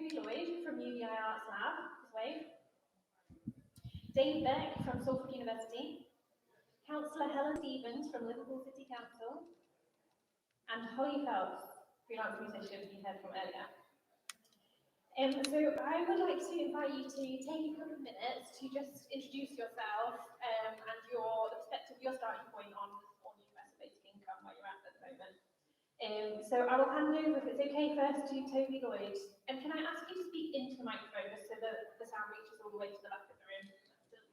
Toby Lloyd from UBI Arts Lab, this way. Beck from Salford University. Councillor Helen from Liverpool City Council. And Phelps, freelance musician you heard from earlier. So I would like to invite you to take a couple of minutes to just introduce yourself and the perspective, your starting point on universal basic income, where you're at the moment. So I will hand over, if it's okay, first to Toby Lloyd. And can I ask you to speak into the microphone just so that the sound reaches all the way to the back of the room?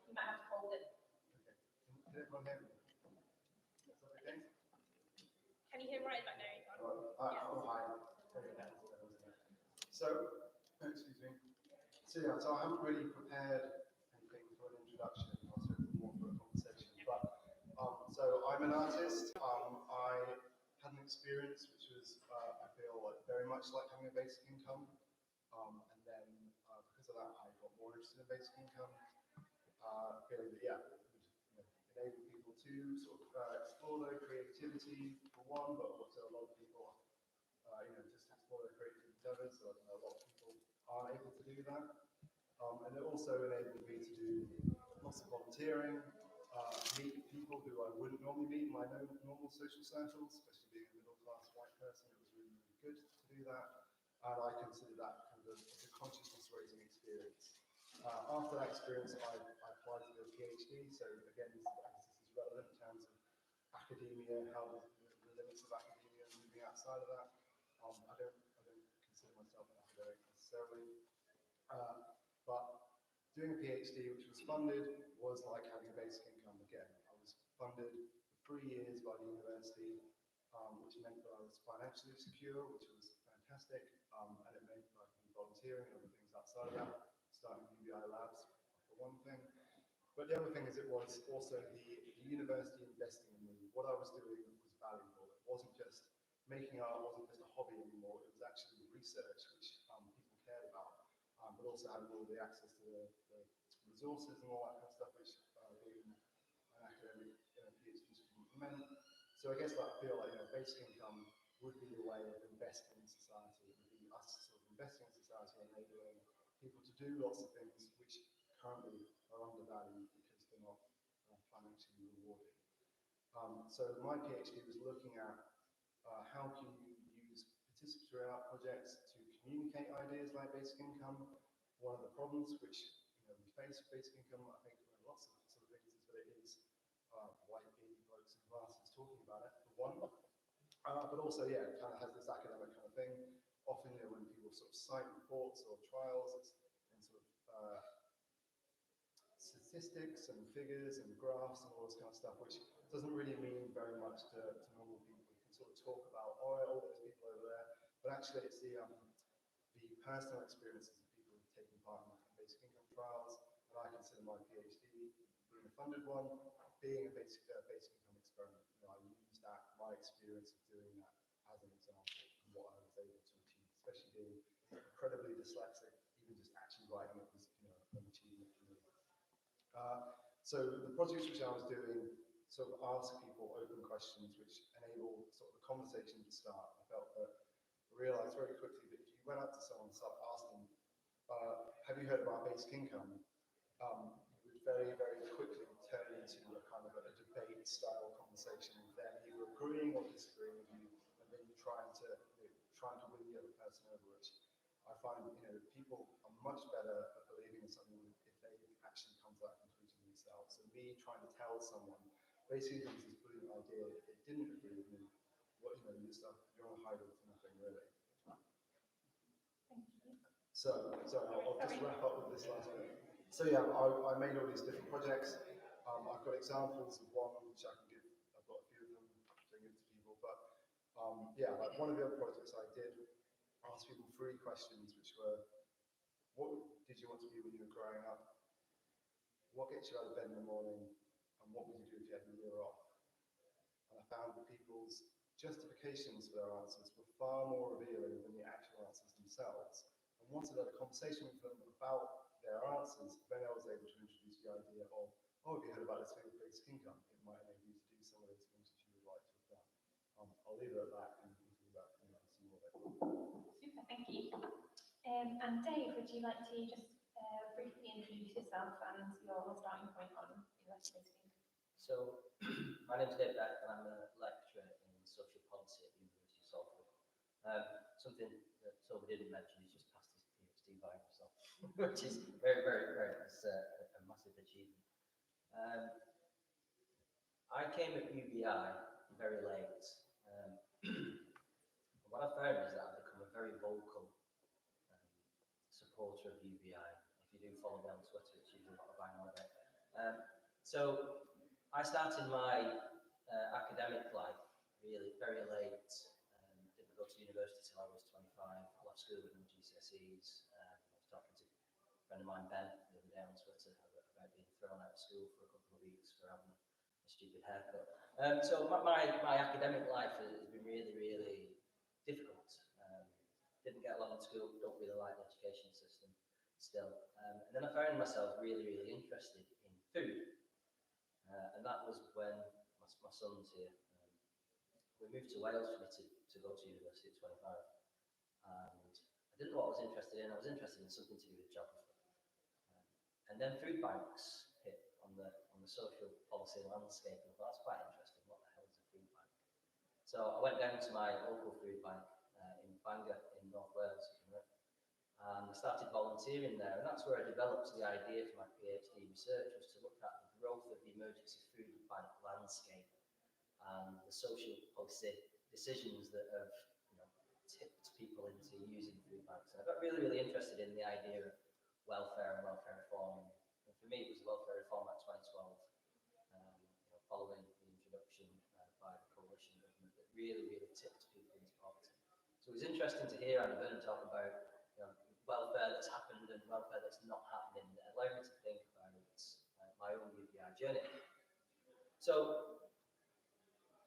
You might have to hold it. Okay. Can everyone hear me? Is that okay? Can you hear right back there? Hi. So, excuse me. So I haven't really prepared anything for an introduction. I was hoping more for a conversation. But so I'm an artist. I had an experience which was, I feel like very much like having a basic income. And then because of that, I got more interested in basic income, feeling that it would enable people to sort of explore their creativity for one, but also a lot of people, just explore their creativity endeavors. So a lot of people are able to do that. And it also enabled me to do lots of volunteering, meet people who I wouldn't normally meet in my normal social circles, especially being a middle-class white person. It was really, really good to do that. And I consider that kind of a consciousness-raising experience. After that experience, I applied to do a PhD. So again, this is relevant in terms of academia, how the limits of academia and moving outside of that. I don't consider myself an academic necessarily. But doing a PhD, which was funded, was like having a basic income again. I was funded for 3 years by the university, which meant that I was financially secure, which was fantastic, and it meant that I could be volunteering and other things outside of that, starting UBI labs for one thing. But the other thing is it was also the university investing in me. What I was doing was valuable. It wasn't just making art, wasn't just a hobby anymore, it was actually research, which people cared about. But also having all the access to the resources and all that kind of stuff, which being an academic PhD student meant. So I guess I feel like basic income would be a way of investing in society. It would be us sort of investing in society and enabling people to do lots of things which currently are undervalued because they're not financially rewarded. So my PhD was looking at how can you use participatory art projects to communicate ideas like basic income. One of the problems which we face with basic income, I think lots of sort of reasons, but it is white beady blokes and glasses talking about it, for one. But also, it kind of has this academic kind of thing. Often, when people sort of cite reports or trials, it's in sort of statistics and figures and graphs and all this kind of stuff, which doesn't really mean very much to normal people. You can sort of talk about, all those people over there, but actually it's the personal experiences of people who've taken part in basic income trials, and I consider my PhD, being a funded one, being a basic income experiment. I use that, my experience of doing that, as an example of what I was able to achieve, especially being incredibly dyslexic. Even just actually writing it was an achievement for me. So the projects which I was doing sort of ask people open questions which enable sort of the conversation to start. I felt that I realised very quickly that if you went up to someone and started asking, have you heard about basic income? It would very, very quickly turn into a kind of a debate style conversation with them either agreeing or disagreeing with you, and then you're trying to win the other person over, which I find people are much better at believing in something if they actually come to that conclusion themselves. So me trying to tell someone basically comes this brilliant idea, if they didn't agree with me, you're on hiding for nothing really. Thank you. So I'll just wrap up with this last bit. So I made all these different projects. I've got examples of one which I can give. I've got a few of them which I can give to people, but like one of the other projects I did asked people 3 questions, which were: what did you want to be when you were growing up? What gets you out of bed in the morning? And what would you do if you had a year off? And I found that people's justifications for their answers were far more revealing than the actual answers themselves. And once I had a conversation with them about their answers, then I was able to introduce the idea of, have you heard about this thing with basic income? It might enable you to do some of those things that you would like to have done. I'll leave it at that and think about some more of it. Super, thank you. And Dave, would you like to just briefly introduce yourself and your starting point on investigating? So, my name is Beck, and I'm a lecturer in social policy at the University of Salford. Something that Toby didn't mention, he's just passed his PhD by himself, which is very, very, very, it's a massive achievement. I came at UBI very late. What I found is that I've become a very vocal supporter of UBI. If you do follow me on Twitter, it's usually what I bang on about. So I started my academic life really very late. Didn't go to university till I was 25. Left school with no GCSEs. I was talking to a friend of mine, Beth, the other day on Twitter about being thrown out of school for a couple of weeks for having a stupid haircut. So my academic life has been really, really difficult. Didn't get along in school, don't really like the education system still. And then I found myself really, really interested in food. And that was when my son's here. We moved to Wales for me to go to university at 25. And I didn't know what I was interested in. I was interested in something to do with geography. And then food banks hit on the social policy landscape. And I thought, that's quite interesting. What the hell is a food bank? So I went down to my local food bank in Bangor in North Wales, and I started volunteering there, and that's where I developed the idea for my PhD research, was to look at the growth of the emergency food bank landscape and the social policy decisions that have tipped people into using food banks. And I got really, really interested in the idea of welfare and welfare reform, and for me it was the welfare reform Act 2012, following the introduction by the coalition government that really, really tipped people into poverty. So it was interesting to hear Anna Byrne talk about welfare that's happened and welfare that's not happening. It allowed me to think about my own UBI journey. So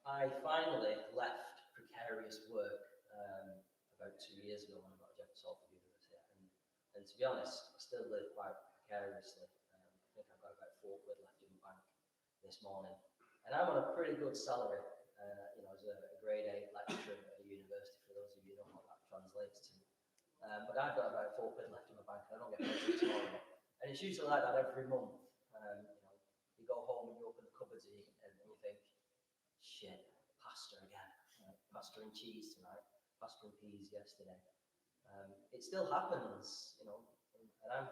I finally left precarious work about 2 years ago when I got a job at Salford University. And to be honest, I still live quite precariously. I think I've got about £4 left in the bank this morning. And I'm on a pretty good salary, as a grade 8 lecturer at a university, for those of you who know what that translates to. But I've got about £4 left in my bank, and I don't get paid till tomorrow. And it's usually like that every month. You go home and you open the cupboards and you think, shit, pasta again. Pasta and cheese tonight, pasta and peas yesterday. It still happens, and I'm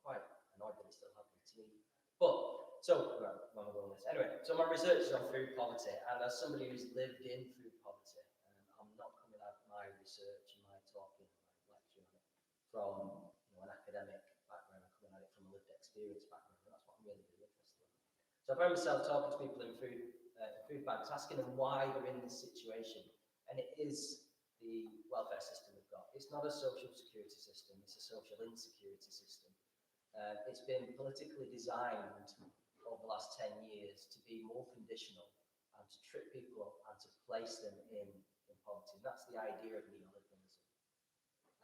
quite annoyed that it's still happening to me. But, so, where am I going with this? Anyway, so my research is on food poverty, and as somebody who's lived in food poverty, I'm not coming at my research and my talking and my lecture on it from an academic background. I'm coming at it from a lived experience background, and that's what I'm really, really interested in. So I found myself talking to people in food banks, asking them why they're in this situation, and it is the welfare system we've got. It's not a social security system, it's a social insecurity system. It's been politically designed over the last 10 years to be more conditional and to trip people up and to place them in poverty. And that's the idea of neoliberalism.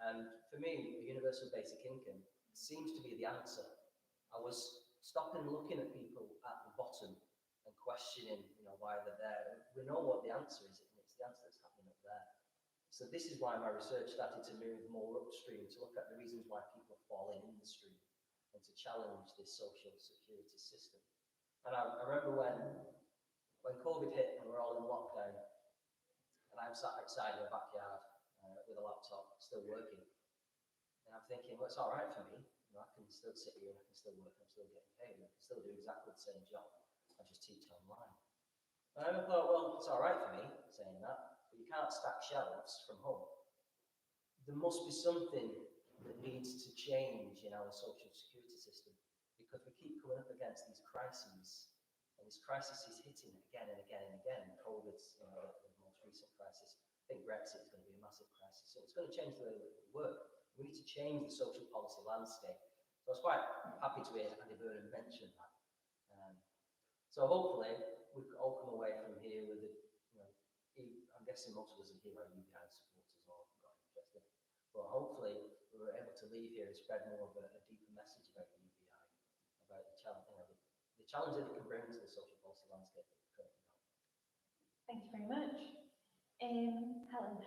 And for me, a universal basic income seems to be the answer. I was stopping looking at people at the bottom and questioning, why they're there. We know what the answer is, and it's the answer that's happening up there. So this is why my research started to move more upstream, to look at the reasons why people are falling in the stream and to challenge this social security system. And I remember when COVID hit and we were all in lockdown, and I'm sat outside in the backyard with a laptop, still working. And I'm thinking, well, it's all right for me. I can still sit here, I can still work, I'm still getting paid, I can still do exactly the same job. I just teach online. And I thought, well, it's all right for me saying that, but you can't stack shelves from home. There must be something that needs to change in our social security system, because we keep coming up against these crises, and this crisis is hitting again and again and again. COVID's the most recent crisis. I think Brexit is going to be a massive crisis, so it's going to change the way we work. We need to change the social policy landscape. So I was quite happy to hear Andy Byrne mention that. So hopefully we all come away from here with I'm guessing most of us are here are UBI supporters or got interested, but hopefully we were able to leave here and spread more of a deeper message about the UBI, about the challenge, the challenge that it can bring to the social policy landscape that we currently got. Thank you very much. Helen.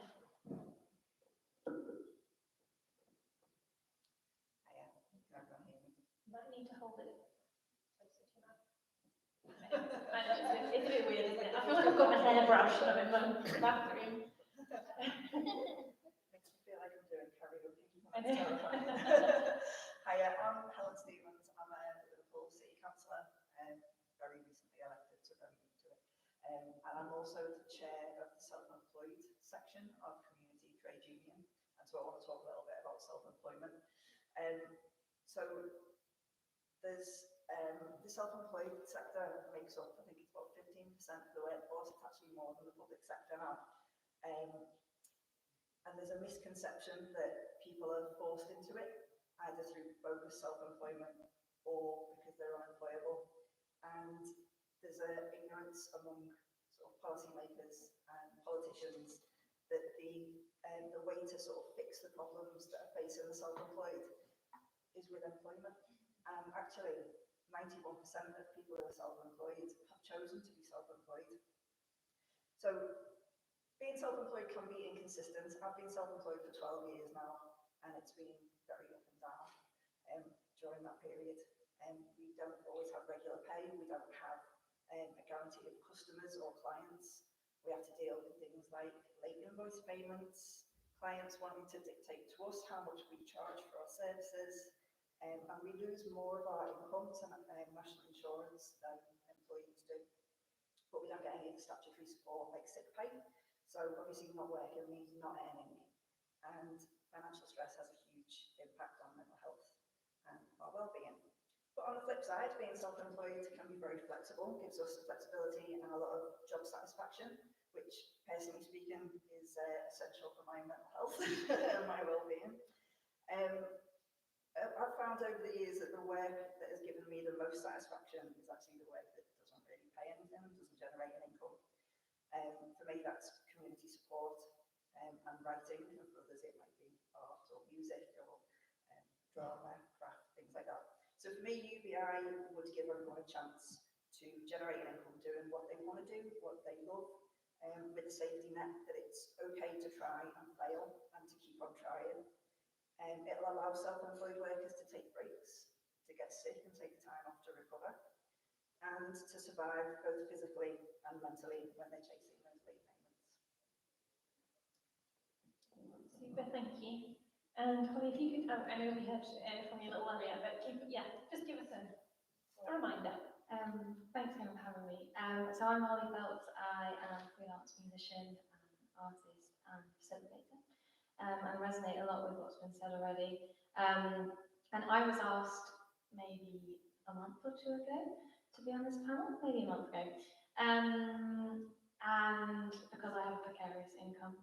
I know, it's a bit weird, isn't it? I feel like I've got my hairbrush and I'm in my bathroom. Makes me feel like I'm doing karaoke. I That's know. terrifying. Hiya, I'm Helen Stevens. I'm a Liverpool City Councillor, very recently elected, so very new to it. And I'm also the chair of the self-employed section of Community Trade Union. And so I want to talk a little bit about self-employment. So there's the self-employed sector makes up, I think it's about 15% of the workforce. It's actually more than the public sector now. And there's a misconception that people are forced into it, either through bogus self-employment or because they're unemployable. And there's an ignorance among sort of policymakers and politicians that the way to sort of fix the problems that are facing the self-employed is with employment. And actually, 91% of people who are self-employed have chosen to be self-employed. So being self-employed can be inconsistent. I've been self-employed for 12 years now, and it's been very up and down during that period. We don't always have regular pay. We don't have a guarantee of customers or clients. We have to deal with things like late invoice payments, clients wanting to dictate to us how much we charge for our services, and we lose more of our income to national insurance than employees do. But we don't get any of the statutory support like sick pay. So obviously not working means not earning, and financial stress has a huge impact on mental health and our well-being. But on the flip side, being self-employed can be very flexible, gives us flexibility and a lot of job satisfaction, which personally speaking is essential for my mental health and my well-being. I've found over the years that the work that has given me the most satisfaction is actually the work that doesn't really pay anything, doesn't generate an income. For me, that's community support and writing, and for others it might be art or music or drama, craft, things like that. So for me, UBI would give everyone a chance to generate an income doing what they want to do, what they love, with the safety net that it's okay to try and fail and to keep on trying. It'll allow self-employed workers to take breaks, to get sick and take time off to recover, and to survive both physically and mentally when they're chasing those late payments. Super, thank you. And Holly, if you could, I know we heard from you a little earlier, but just give us a reminder. Thanks again for having me. So I'm Holly Phelps. I am a freelance musician, artist and facilitator. I resonate a lot with what's been said already. And I was asked maybe a month or two ago to be on this panel, maybe a month ago. And because I have a precarious income,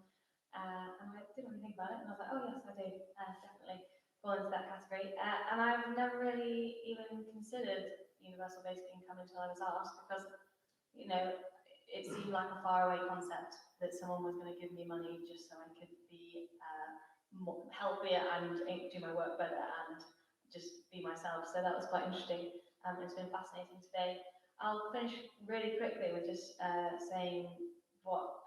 and I didn't really think about it, and I was like, oh yes, I do, definitely fall into that category. And I've never really even considered universal basic income until I was asked, because, it seemed like a faraway concept that someone was going to give me money just so I could be more healthier and do my work better and just be myself. So that was quite interesting. It's been fascinating today. I'll finish really quickly with just saying what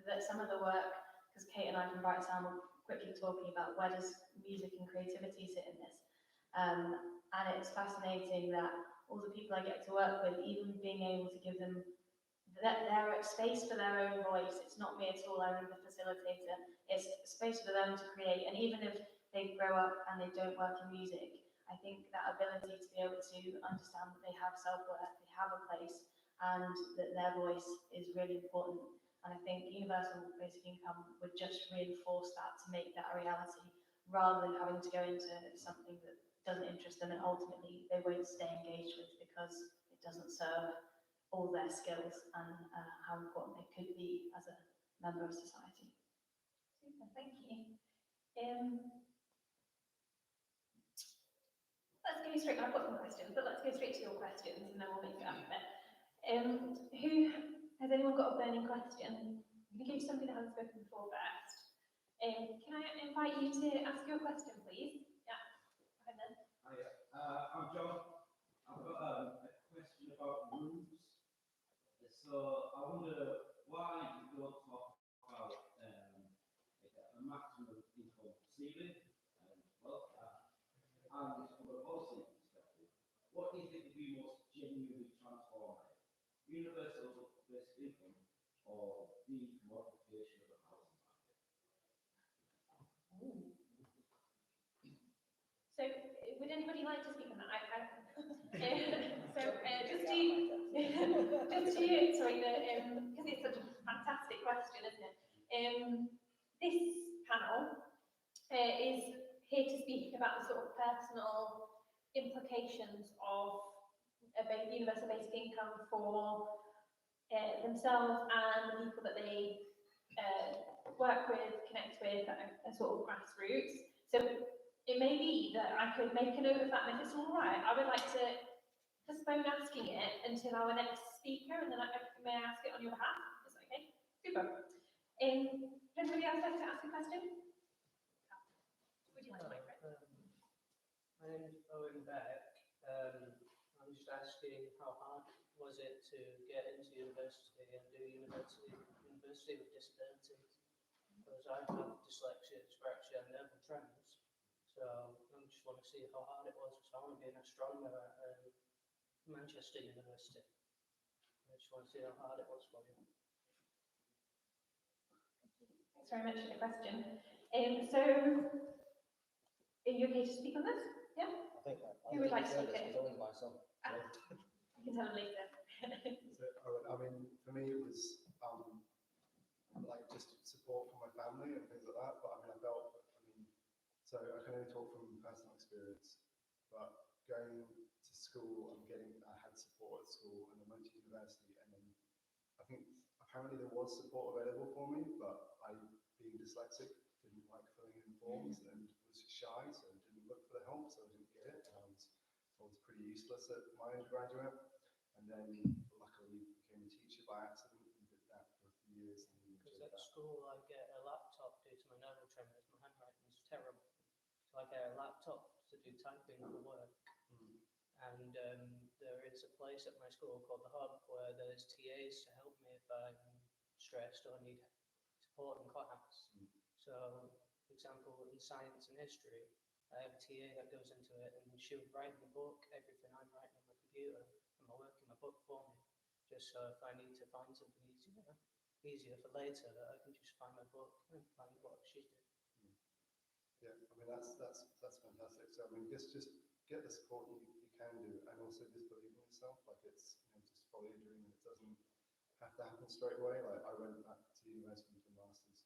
that some of the work, because Kate and I from Bright Sound were quickly talking about where does music and creativity sit in this. And it's fascinating that all the people I get to work with, even being able to give them their space for their own voice. It's not me at all, I'm the facilitator. It's space for them to create. And even if they grow up and they don't work in music, I think that ability to be able to understand that they have self-worth, they have a place, and that their voice is really important. And I think universal basic income would just reinforce that, to make that a reality, rather than having to go into something that doesn't interest them and ultimately they won't stay engaged with because it doesn't serve all their skills and how important they could be as a member of society. Super, thank you. Let's go straight, I've got some questions, but let's go straight to your questions and then we'll make it up a bit. Has anyone got a burning question? I'm going to go to somebody that hasn't spoken before first. Can I invite you to ask your question, please? Yeah, go ahead then. Hiya, I'm John. I've got a question about rules. So I wonder why you don't talk about a maximum income ceiling and wealth and from a policy perspective, what do you think would be most genuinely transformative? universal basic income or the commodification of the housing market? So, would anybody like to speak on that? Sorry, because it's such a fantastic question, isn't it? This panel is here to speak about the sort of personal implications of universal basic income for themselves and the people that they work with, connect with, a sort of grassroots. So it may be that I could make a note of that, and if it's all right, I would like to postpone asking it until our next speaker, and then may I ask it on your behalf? Is that okay? Super. Does anybody else like to ask a question? Would you like to make it? My name is Beck. I'm just asking, how hard was it to get into university and do university with disabilities? Because I have dyslexia, dyspraxia, and nerval tremors. So I just want to see how hard it was. So I want to be an astronomer at Manchester University. I just want to see how hard it was for you. Thanks very much for the question. So, are you okay to speak on this? Yeah? I think Who would like to take it? It's only my son. You can tell them later. So, I mean, for me, it was like just support from my family and things like that. But I mean, so I can only talk from personal experience. But going to school and I had support at school, and then went to university, and then I think apparently there was support available for me, but I, being dyslexic, didn't like filling in forms and was shy, so I didn't look for the help, so I didn't get it, and I was pretty useless at my undergraduate. And then luckily became a teacher by accident and did that for a few years. Because at school I get a laptop due to my nerval tremors. My handwriting is terrible. So I get a laptop to do typing for work. And there is a place at my school called the Hub where there's TAs to help me if I'm stressed or need support in class. So, for example, in science and history, I have a TA that goes into it, and she would write in the book everything I'm writing on my computer and my work in my book for me, just so if I need to find something easier for later, I can just find my book and find what she did. Yeah, I mean that's fantastic. So I mean, just get the support you can do, and also just believe in yourself. Like it's just follow your dream, and it doesn't have to happen straight away. Like I went back to university for a master's,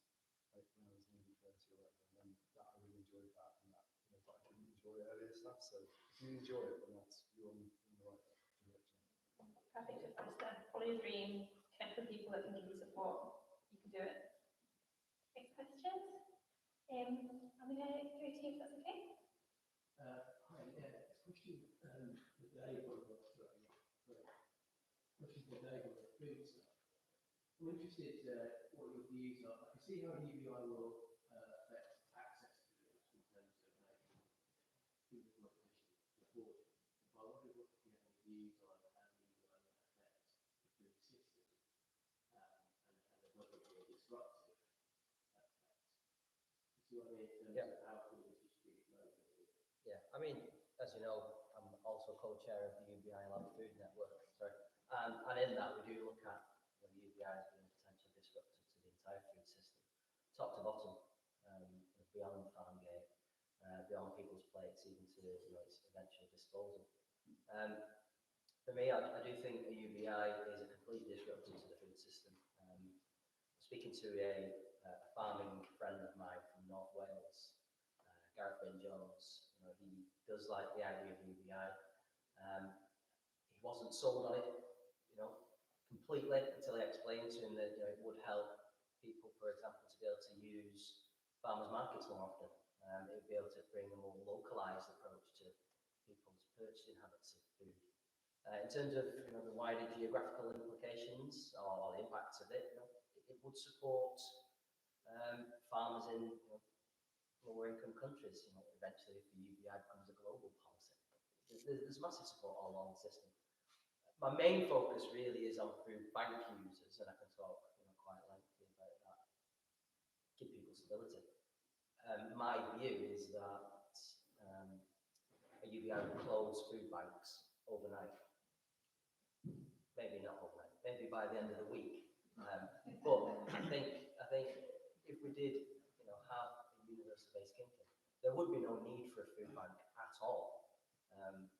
like when I was in university or whatever, and then that I really enjoyed that, and that but I didn't enjoy earlier stuff. So if you enjoy it, then you're in the right direction. Perfect advice there. Follow your dream, connect with people that can give you support. You can do it. Next questions? I'm going to go to you if that's okay. Hi, yeah, question for Dave question for Dave on the food stuff. I'm interested what your views are. I can see how UBI will affect access to goods in terms of making people more efficient before. But I wonder what you have views on how UBI will affect the food system and whether it will be a disruptive effect. See what I mean in terms of how food is distributed locally? Yeah, I mean, as you know, I'm also co-chair of the UBI Lab Food Network. Sorry. And in that, we do look at the UBI as being potentially disruptive to the entire food system, top to bottom, beyond farm gate, beyond people's plates, even to its eventual disposal. For me, I do think the UBI is a complete disruptor to the food system. Speaking to a farming friend of mine from North Wales, Gareth Jones, he does like the idea of UBI. He wasn't sold on it, completely until I explained to him that it would help people, for example, to be able to use farmers markets more often. It would be able to bring a more localised approach to people's purchasing habits of food. In terms of the wider geographical implications or the impacts of it, it would support farmers in lower income countries. Eventually, if the UBI becomes a global policy, there's massive support all along the system. My main focus really is on food bank users, and I can talk quite lengthy about that. Give people stability. My view is that a UBI would close food banks overnight. Maybe not overnight, maybe by the end of the week. But I think if we did, have a universal-based thinking, there would be no need for a food bank at all,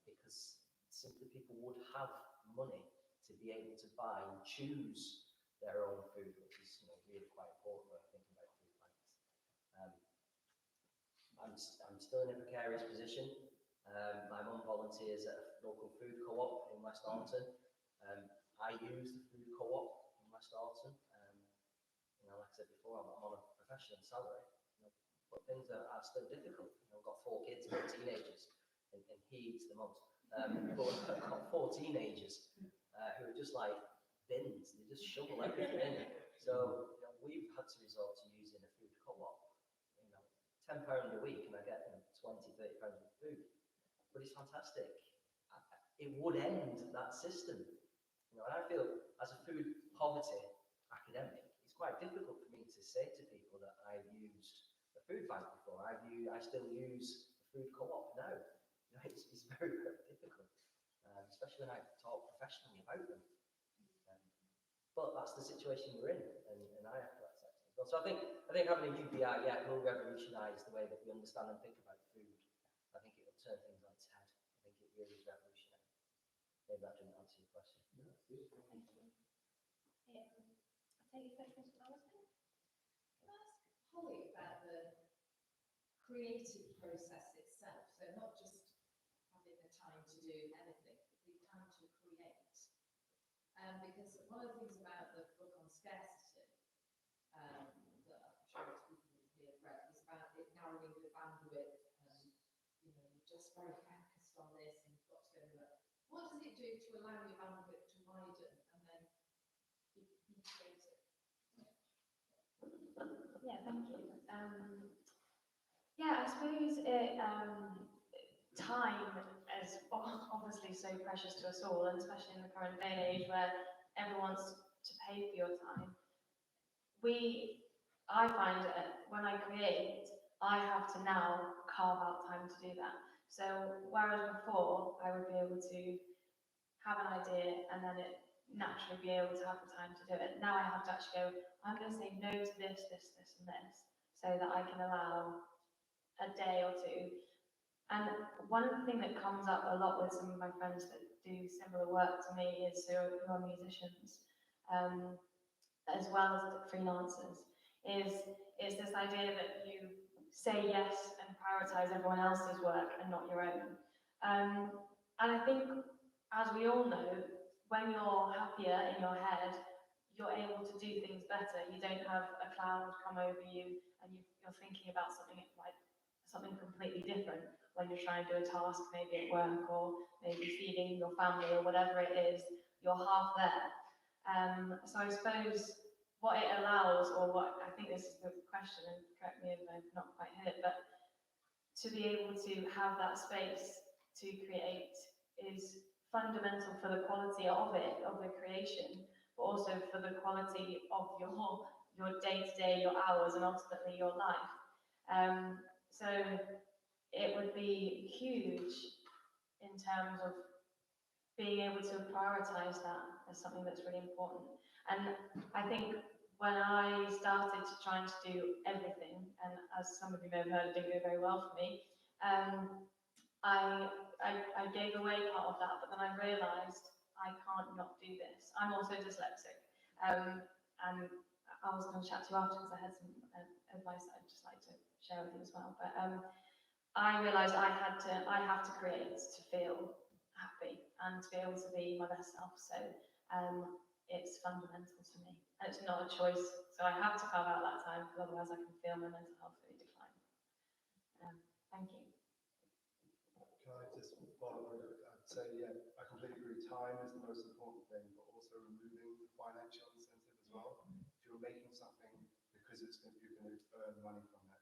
because simply people would have money to be able to buy and choose their own food, which is really quite important when thinking about food banks. I'm still in a precarious position. My mum volunteers at a local food co-op in West Arlington. I use the food co-op in West Arlington. Like I said before, I'm on a professional salary, but things are still difficult. I've got 4 kids, 4 teenagers, and he eats the most. But I've got 4 teenagers who are just like bins. They just shovel everything in. So we've had to resort to using a food co-op. £10 a week, and I get £20, £30 of food. But it's fantastic. It would end that system. And I feel as a food poverty academic, it's quite difficult for me to say to people that I've used a food bank before. I still use a food co-op now. It's very, very difficult, especially when I talk professionally about them. But that's the situation we're in, and I have to accept it as well. So I think having a UBI, will revolutionise the way that we understand and think about food. I think it will turn things on its head. I think it really is revolutionary. Maybe that didn't answer your question. Thank you. I'll take your first question, Alison. Can I ask Holly about the creative process itself? So not just having the time to do anything, but the time to create. Because one of the things about the book on scarcity, that I'm sure most people here have read, is about it narrowing the bandwidth, and you're just very focused on this and you've got to go to work. What does it do to allow your bandwidth to widen and then be creative? Yeah, thank you. I suppose time is obviously so precious to us all, and especially in the current day and age where everyone wants to pay for your time. I find when I create, I have to now carve out time to do that. So whereas before I would be able to have an idea and then it naturally be able to have the time to do it, now I have to actually go, I'm going to say no to this, this, this, and this, so that I can allow a day or two. And one of the things that comes up a lot with some of my friends that do similar work to me is who are musicians, as well as freelancers, is this idea that you say yes and prioritize everyone else's work and not your own. And I think, as we all know, when you're happier in your head, you're able to do things better. You don't have a cloud come over you and you're thinking about something completely different when you're trying to do a task, maybe at work or maybe feeding your family or whatever it is. You're half there. So I suppose what it allows, or what I think this is the question, and correct me if I've not quite hit it, but to be able to have that space to create is fundamental for the quality of it, of the creation, but also for the quality of your day-to-day, your hours, and ultimately your life. So it would be huge in terms of being able to prioritize that as something that's really important. And I think when I started trying to do everything, and as some of you may have heard, it didn't go very well for me, I gave away part of that, but then I realised I can't not do this. I'm also dyslexic, and I was going to chat to you after because I had some advice that I'd just like to share with you as well. But I realised I have to create to feel happy and to be able to be my best self. So it's fundamental to me. And it's not a choice. So I have to carve out that time, because otherwise I can feel my mental health really decline. Thank you. Can I just follow? I'd say, I completely agree. Time is the most important thing, but also removing the financial incentive as well. If you're making something because you're going to earn money from it,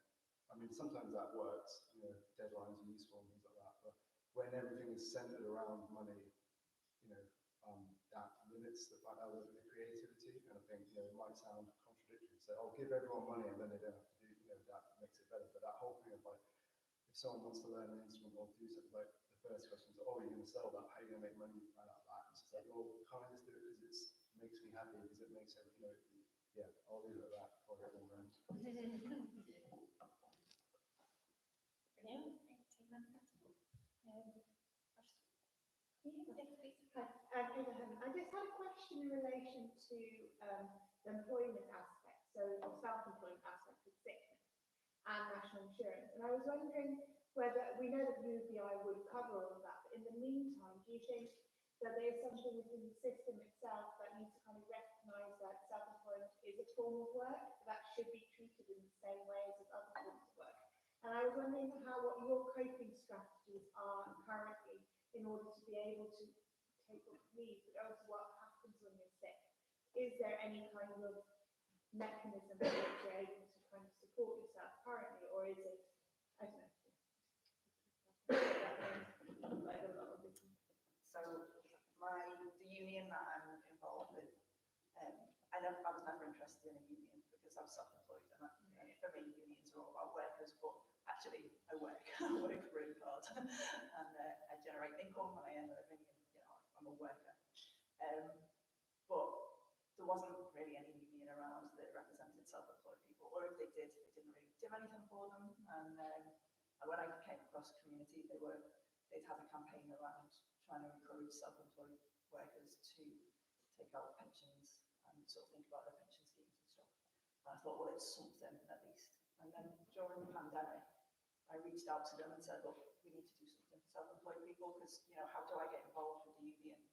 I mean, sometimes that works. Deadlines are useful and things like that. But when everything is centered around money, that limits the creativity. And I think it might sound contradictory to say, "Oh, give everyone money and then they don't have to do." That makes it better. But that whole thing of like, if someone wants to learn an instrument or do something, like the first question is, "Oh, you're going to sell that? How are you going to make money out of that?" It's just like, "Well, can't I just do it because it's makes me happy because it makes it, yeah, I'll leave it at that before I get more around. Brilliant. Hi, Helen. I just had a question in relation to the employment aspect, so the self-employment aspect of sickness and national insurance. And I was wondering whether, we know that UBI would cover all of that, but in the meantime, do you think that there's something within the system itself that needs to kind of recognise that self-employment is a form of work that should be treated in the same way as other forms of work? And I was wondering what your coping strategies are currently in order to be able to take up leave, but also what happens when you're sick. Is there any kind of mechanism by which you're able to kind of support yourself currently, or is it, I don't know. So the union that I'm involved with, I was never interested in a union because I'm self-employed, and for me unions are all about workers, but actually I work really hard and I generate income and I earn a living, and I'm a worker. But there wasn't really any union around that represented self-employed people, or if they did, they didn't really do anything for them. And when I came across Community, they'd had a campaign around trying to encourage self-employed workers to take out pensions and sort of think about their pension schemes and stuff. And I thought, well, it's something at least. And then during the pandemic, I reached out to them and said, look, we need to do something for self-employed people because, how do I get involved with the union?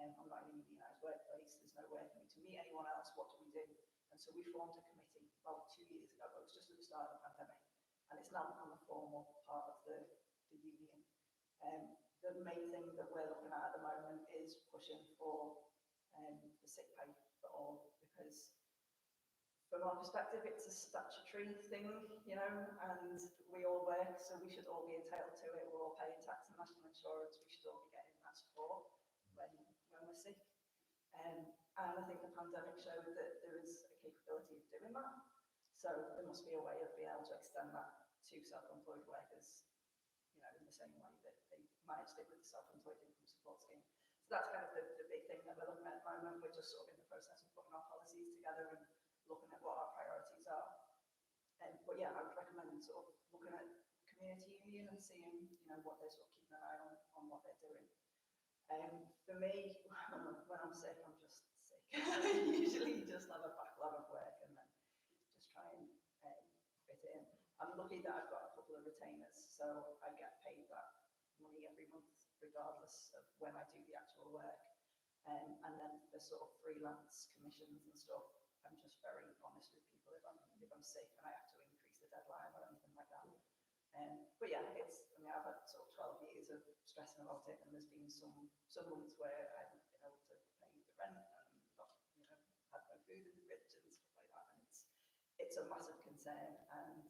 I'm not in a unionised workplace, there's no way for me to meet anyone else, what do we do? And so we formed a committee about 2 years ago, it was just at the start of the pandemic, and it's now become a formal part of the union. The main thing that we're looking at the moment is pushing for the sick pay for all, because from our perspective, it's a statutory thing, and we all work, so we should all be entitled to it. We're all paying tax and national insurance. We should all be getting that support when we're sick. And I think the pandemic showed that there is a capability of doing that. So there must be a way of being able to extend that to self-employed workers, in the same way that they managed it with the self-employed income support scheme. So that's kind of the big thing that we're looking at the moment. We're just sort of in the process of putting our policies together and looking at what our priorities are. But yeah, I would recommend sort of looking at Community Union and seeing, what they're sort of keeping an eye on what they're doing. For me, when I'm sick, I'm just sick. I usually just have a backlog of work and then just try and fit it in. I'm lucky that I've got a couple of retainers, so I get paid that money every month, regardless of when I do the actual work. And then for sort of freelance commissions and stuff, I'm just very honest with people if I'm sick and I have to increase the deadline or anything like that. But yeah, I've had sort of 12 years of stressing about it, and there's been some months where I haven't been able to pay the rent and not, had no food in the fridge and stuff like that. And it's a massive concern, and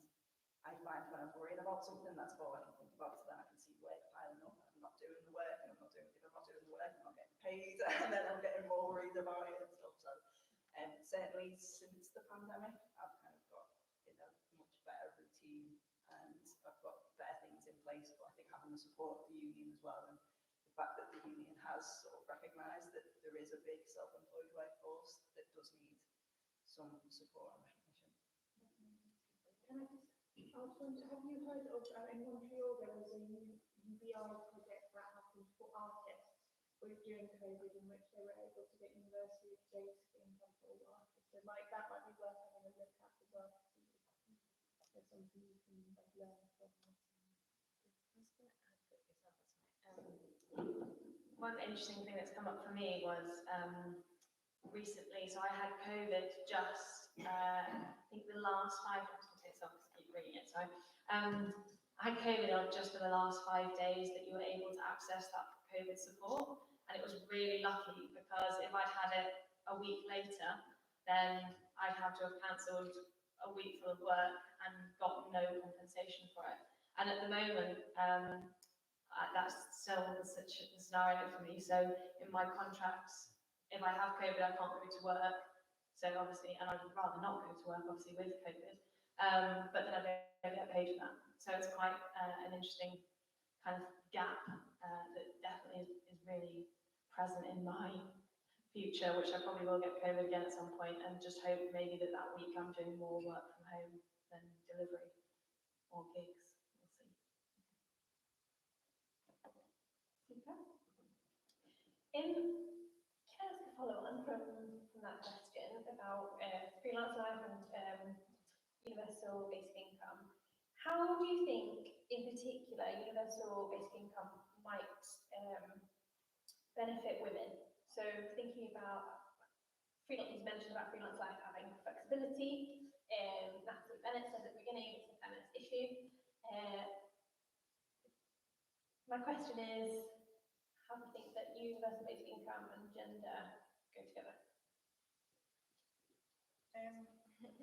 I find when I'm worrying about something, that's all I can think about. So then I can see work piling up, and I'm not doing the work, and if I'm not doing the work, I'm not getting paid, and then I'm getting more worried about it and stuff. So certainly since the pandemic, I've kind of got in a much better routine, and I've got better things in place. But I think having the support of the union as well, and the fact that the union has sort of recognised that there is a big self-employed workforce that does need some support and recognition. Can I just ask one, have you heard of, in Montreal there was a UBI project that happened for artists during COVID, in which they were able to get university basic income for all artists. So that might be worth having a look at as well, to see if there's something you can learn from. One interesting thing that's come up for me was recently, so I had COVID just, I think the last 5 days, so I'll just keep reading it. So I had COVID on just for the last 5 days that you were able to access that COVID support. And it was really lucky because if I'd had it a week later, then I'd have to have cancelled a week full of work and got no compensation for it. And at the moment, that's still such a scenario for me. So in my contracts, if I have COVID, I can't go to work. So obviously, and I'd rather not go to work, obviously, with COVID. But then I don't get paid for that. So it's quite an interesting kind of gap that definitely is really present in my future, which I probably will get COVID again at some point, and just hope maybe that week I'm doing more work from home than delivery or gigs. We'll see. Super. Can I ask a follow-on from that question about freelance life and universal basic income? How do you think, in particular, universal basic income might benefit women? So thinking about freelance, you mentioned about freelance life having flexibility. Natalie Bennett said at the beginning it's a feminist issue. My question is, how do you think that universal basic income and gender go together? It's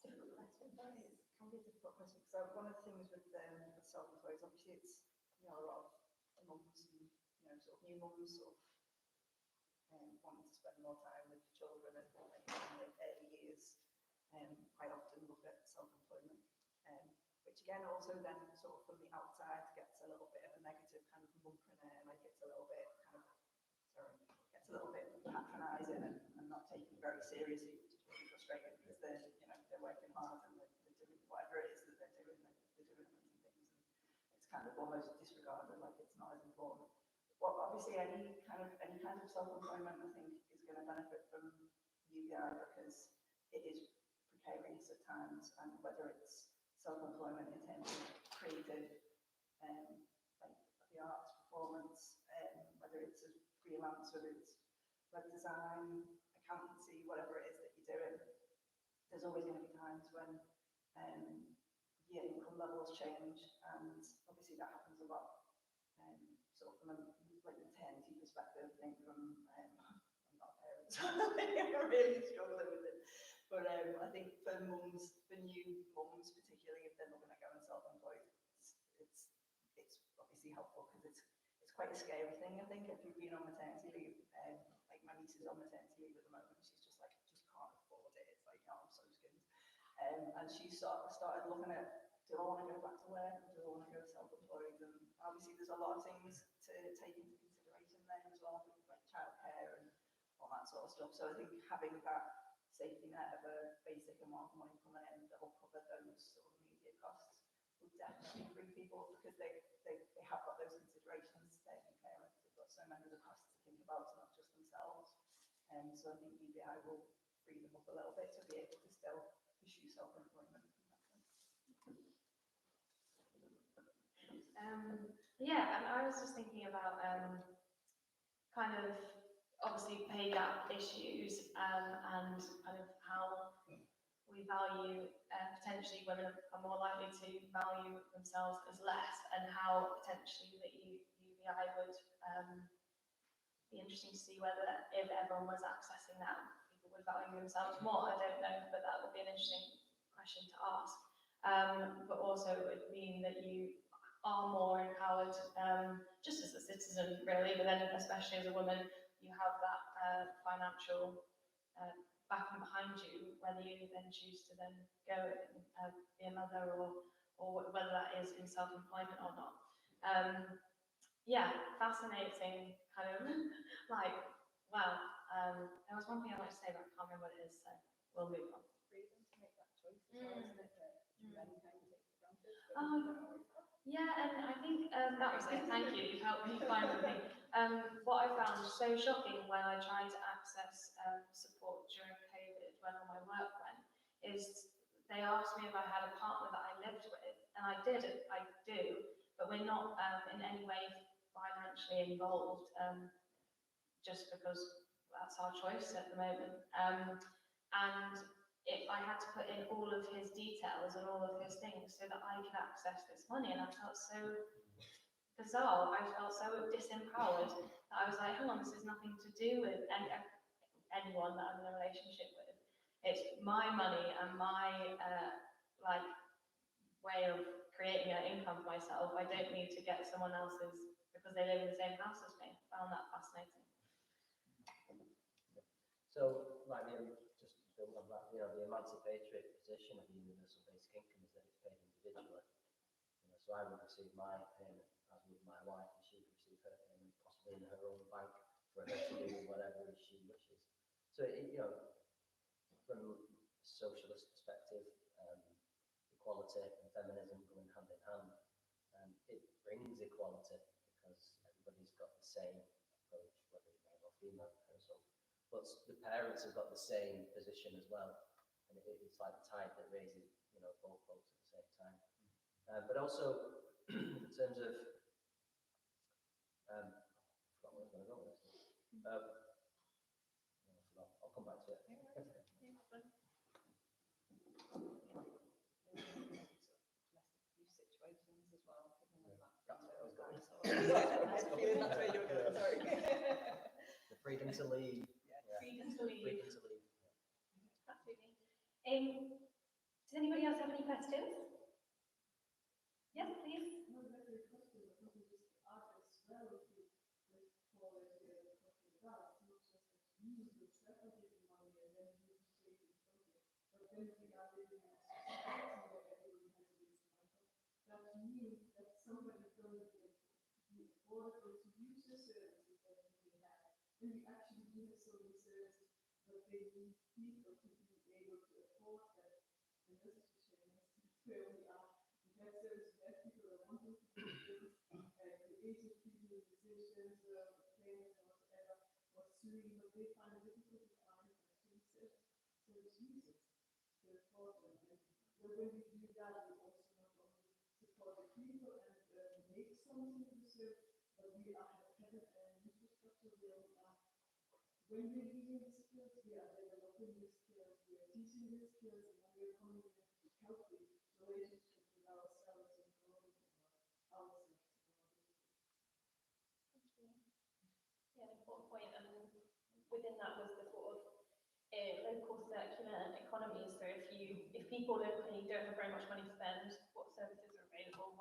a difficult question. It can be a difficult question. So one of the things with self-employed, obviously it's, a lot of mums and, sort of new mums sort of wanting to spend more time with children and in the early years, quite often look at self-employment, which again also then sort of from the outside gets a little bit of a negative kind of mumpreneur, like it's a little bit kind of, gets a little bit patronising and not taken very seriously, which is really frustrating because they're working hard and they're doing whatever it is that they're doing amazing things, and it's kind of almost disregarded, like it's not as important. Well, obviously any kind of self-employment I think is going to benefit from UBI because it is precarious at times, and whether it's self-employment in terms of creative, like the arts, performance, whether it's a freelance, whether it's web design, accountancy, whatever it is that you're doing, there's always going to be times when your income levels change, and obviously that happens a lot. Sort of from a maternity perspective, I think from I'm not a parent, so I'm really struggling with it. But I think for mums, for new mums particularly, if they're looking at going self-employed, it's obviously helpful because it's quite a scary thing. I think if you've been on maternity leave, like my niece is on maternity leave at the moment, she's just like just can't afford it. It's like, oh, I'm so skint. And she started looking at, do I want to go back to work or do I want to go self-employed? And obviously there's a lot of things to take into consideration there as well, things like childcare and all that sort of stuff. So I think having that safety net of a basic amount of money coming in that will cover those sort of immediate costs will definitely free people because they have got those considerations. They're parents, they've got so many other costs to think about, not just themselves. So I think UBI will free them up a little bit to be able to still pursue self-employment. Yeah, and I was just thinking about kind of obviously pay gap issues and kind of how we value potentially women are more likely to value themselves as less, and how potentially that UBI would be interesting to see whether if everyone was accessing that, people would value themselves more. I don't know, but that would be an interesting question to ask. But also it would mean that you are more empowered, just as a citizen really, but then especially as a woman, you have that financial backing behind you, whether you then choose to then go and be a mother or whether that is in self-employment or not. Yeah, fascinating kind of like, wow. There was one thing I wanted to say, but I can't remember what it is, so we'll move on. Freedom to make that choice as well, isn't it? That you then kind of take for granted. Yeah, and I think that was it. Thank you. You've helped me find the thing. What I found so shocking when I tried to access support during COVID, when all my work went, is they asked me if I had a partner that I lived with, and I do, but we're not in any way financially involved, just because that's our choice at the moment. And if I had to put in all of his details and all of his things so that I could access this money, and I felt so bizarre, I felt so disempowered that I was like, hang on, this has nothing to do with anyone that I'm in a relationship with. It's my money and my like way of creating an income for myself. I don't need to get someone else's because they live in the same house as me. I found that fascinating. So, like, just build on that, the emancipatory position of the universal basic income is that it's paid individually. So I would receive my payment as would my wife, and she would possibly in her own bank for her to do whatever she wishes. So, from a socialist perspective, equality and feminism going hand in hand, it brings equality because everybody's got the same approach, whether it's male or female household. But the parents have got the same position as well, and it's like the tide that raises, both boats at the same time. But also, in terms of, I forgot where I was going to go with this. I'll come back to it. Situations as well. That's where I was going. That's where you were going, sorry. The freedom to leave. Freedom to leave. Freedom to leave. Absolutely. Does anybody else have any questions? Yes, please. Yeah, an important point, and within that was the sort of local circular economy. So if people locally don't have very much money to spend, what services are available?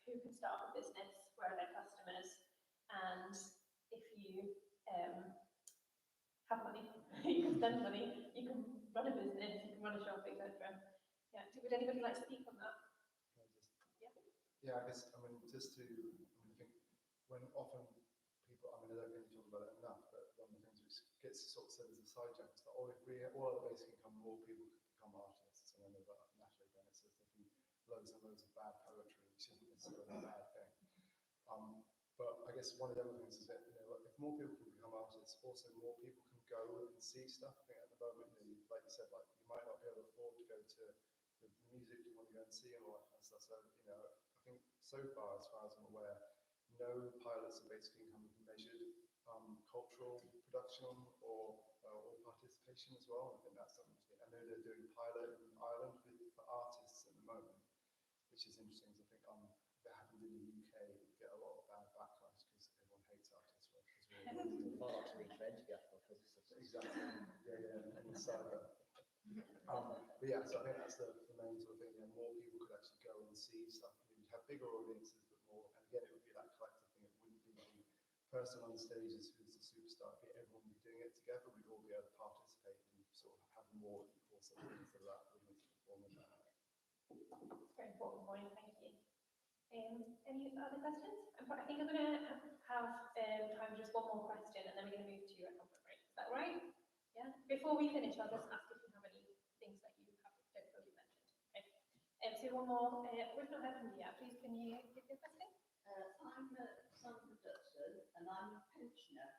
Who can start a business? Where are their customers? And if you have money, you can spend money, you can run a business, you can run a shop, etc. Yeah. Would anybody like to speak on that? Yeah, I guess, just to, I think when often people, I don't think you talk about it enough, but one of the things which gets sort of said as a side joke is that if we all have basic income, more people could become artists. And I know that naturally then it's just there'd be loads and loads of bad poetry, which isn't necessarily a bad thing. But I guess one of the other things is that, if more people can become artists, also more people can go and see stuff. I think at the moment, like you said, like you might not be able to afford to go to the music you want to go and see and all that kind of stuff. So, I think so far as I'm aware, no pilots of basic income have measured cultural production or participation as well. I think that's something. I know they're doing a pilot in Ireland for artists at the moment, which is interesting. I think if it happened in the UK, it would get a lot of bad backlash because everyone hates artists. Fox retrench gap for physicists. Exactly. Yeah, and cyber. But yeah, so I think that's the main sort of thing. More people could actually go and see stuff. You'd have bigger audiences, but more. And again, it would be that collective thing. It wouldn't be the person on the stages who's the superstar. It'd be everyone would be doing it together. We'd all be able to participate and sort of have more equal sort of instead of that performance. That's a very important point, thank you. Any other questions? I think I'm going to have time for just one more question, and then we're going to move to a comfort break. Is that right? Yeah. Before we finish, I'll just ask if you have any things that you don't feel you mentioned. Okay. So one more. We've not heard from you yet. Please, can you give your question? I'm a son of a Dutton and I'm a pensioner,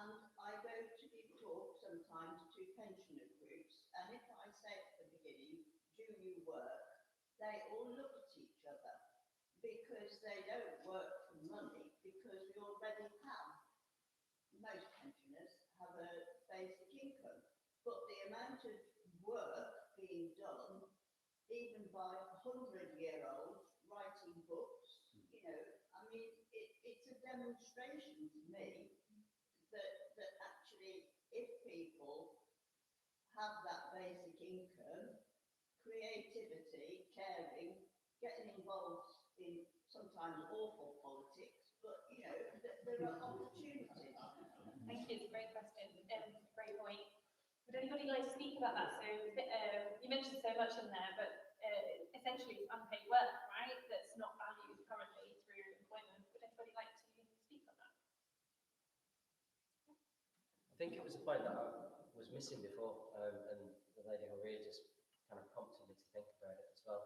and I go to give talks sometimes to pensioner groups, and if I say at the beginning, do you work, they all look at each other because they don't work for money, because we already have, most pensioners have a basic income, but the amount of work being done, even by 100-year-olds writing books, it's a demonstration to me that actually if people have that basic income, creativity, caring, getting involved in sometimes awful politics, but there are opportunities. Thank you, it's a great question, great point. Would anybody like to speak about that? So you mentioned so much in there, but essentially it's unpaid work, right? That's not valued currently through employment. Would anybody like think it was a point that I was missing before, and the lady who really just kind of prompted me to think about it as well.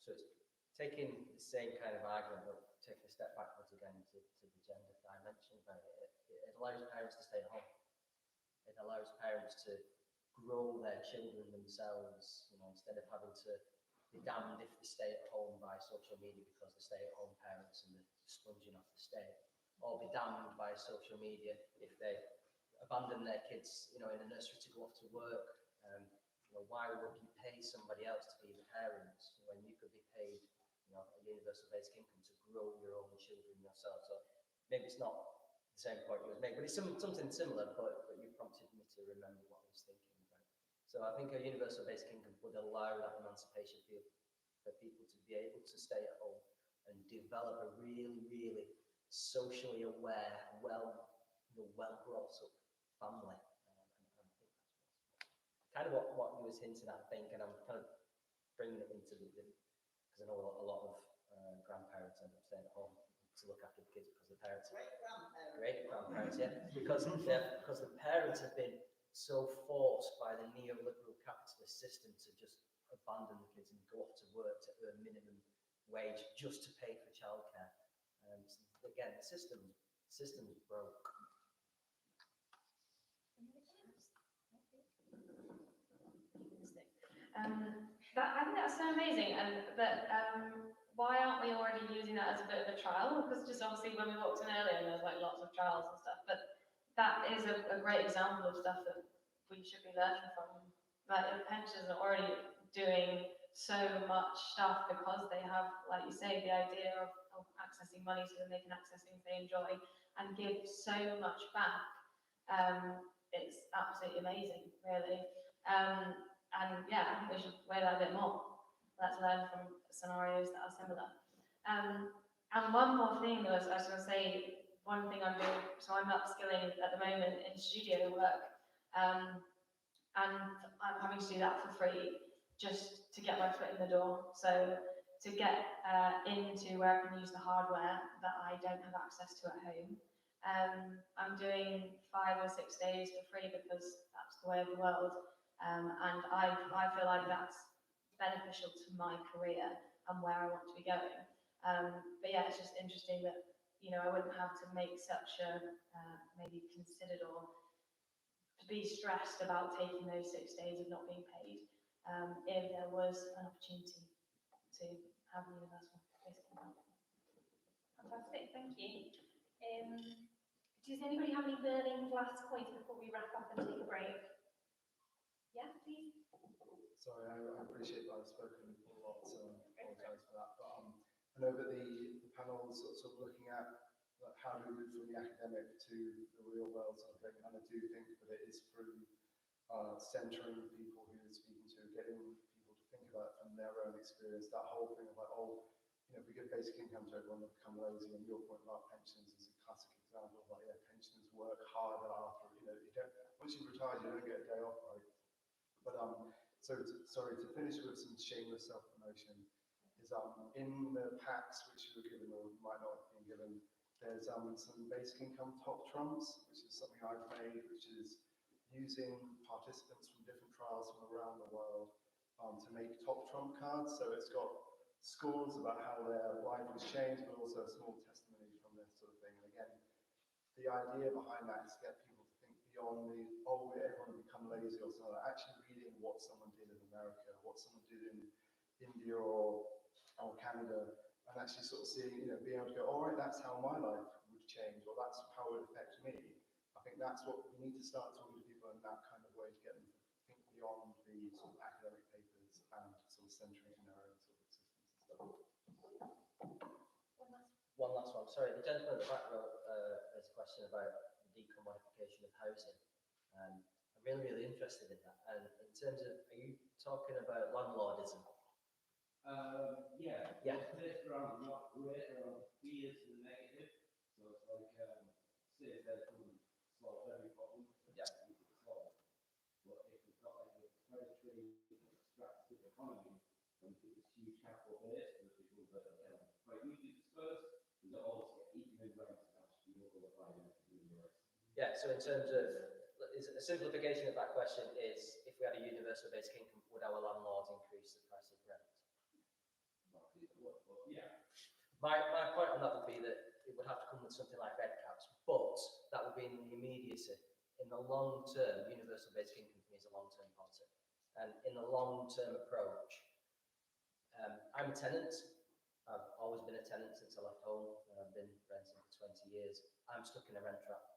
So it's taking the same kind of argument, but taking a step backwards again to the gender dimension about it. It allows parents to stay at home. It allows parents to grow their children themselves, you know, instead of having to be damned if they stay at home by social media because they're stay-at-home parents and they're sponging off the state, or be damned by social media if they abandon their kids, you know, in a nursery to go off to work. You know, why would you pay somebody else to be the parent when you could be paid, you know, a universal basic income to grow your own children yourself? So maybe it's not the same point you was making, but it's something similar. But you prompted me to remember what I was thinking about. So I think a universal basic income would allow that emancipation for people to be able to stay at home and develop a really, really socially aware, well brought up family. And I think that's kind of what you was hinting at, I think, and I'm kind of bringing it into because I know a lot of grandparents end up staying at home to look after the kids because the parents are great grandparents, yeah, because the parents have been so forced by the neoliberal capitalist system to just abandon the kids and go off to work to earn minimum wage just to pay for childcare. So again, the system's broke. I think that's so amazing, and that why aren't we already using that as a bit of a trial? Because just obviously when we walked in earlier, there's like lots of trials and stuff, but that is a great example of stuff that we should be learning from. Like pensioners are already doing so much stuff because they have, like you say, the idea of accessing money so that they can access things they enjoy and give so much back. It's absolutely amazing, really. And yeah, I think we should weigh that a bit more. Let's learn from scenarios that are similar. And one more thing was, I was going to say, one thing I'm doing, so I'm upskilling at the moment in studio work, and I'm having to do that for free just to get my foot in the door. So to get into where I can use the hardware that I don't have access to at home. I'm doing 5 or 6 days for free because that's the way of the world. And I feel like that's beneficial to my career and where I want to be going. But yeah, it's just interesting that, you know, I wouldn't have to make such a maybe considered or to be stressed about taking those 6 days of not being paid if there was an opportunity to have a universal basic income. Fantastic, thank you. Does anybody have any burning last points before we wrap up and take a break? Yeah, please. Sorry, I appreciate that I've spoken a lot, so I apologise for that. But I know that the panel is sort of looking at like, how do we move from the academic to the real world sort of thing, and I do think that it is through centering people who you're speaking to, getting people to think about it from their own experience. That whole thing of like, oh, you know, if we give basic income to everyone, they'll become lazy. And your point about pensions is a classic example of like, yeah, pensioners work harder after, you know, you don't, once you've retired, you don't get a day off, right? But sorry, to finish with some shameless self-promotion, is in the packs which you were given or might not have been given, there's some basic income top trumps, which is something I've made, which is using participants from different trials from around the world to make top trump cards. So it's got scores about how their life was changed, but also a small testimony from this sort of thing. And again, the idea behind that is to get people to think beyond the, oh, everyone will become lazy or something, actually reading what someone did in America, what someone did in India or Canada, and actually sort of seeing, you know, being able to go, all right, that's how my life would change, or that's how it would affect me. I think that's what we need to start talking to people in that kind of way to get them to think beyond the sort of academic papers and sort of centering in their own sort of systems and stuff. One last one. Sorry, the gentleman at the back row has a question about the decommodification of housing. I'm really, really interested in that. And in terms of, are you talking about landlordism? Yeah. Yeah. This round not great, around 3 years to the negative. So it's like, say if there's some solve every problem, yeah, you can solve. But if we've got like a predatory extractive economy, then it's huge capital base for the people that are quite easily dispersed, and they all get eaten in rent and actually overapplied in the US. Yeah, so in terms of is a simplification of that question is, if we had a universal basic income, would our landlords increase the price of rent? Yeah. My point on that would be that it would have to come with something like bed caps, but that would be in the immediacy. In the long term, universal basic income for me is a long-term policy. And in the long-term approach, I'm a tenant. I've always been a tenant since I left home, and I've been renting for 20 years. I'm stuck in a rent trap. I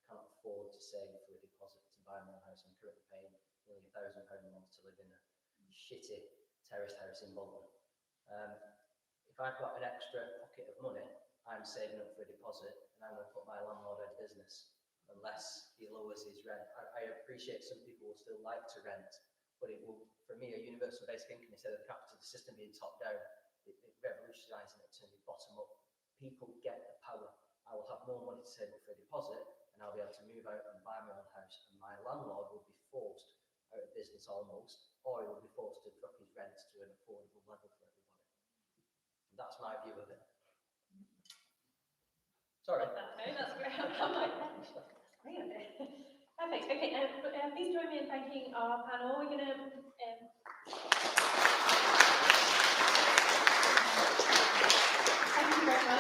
cannot afford to save for a deposit to buy my own house. I'm currently paying nearly £1,000 a month to live in a shitty terraced house in Bolton. If I've got an extra pocket of money, I'm saving up for a deposit, and I'm going to put my landlord out of business unless he lowers his rent. I appreciate some people will still like to rent, but it will, for me, a universal basic income, instead of the capitalist system being top down, it revolutionises it, turning it bottom up. People get the power. I will have more money to save up for a deposit, and I'll be able to move out and buy my own house, and my landlord will be forced out of business almost, or he will be forced to drop his rent to an affordable level for everybody. And that's my view of it. Sorry. That's great. That's great. Perfect. Okay, please join me in thanking our panel. We're going to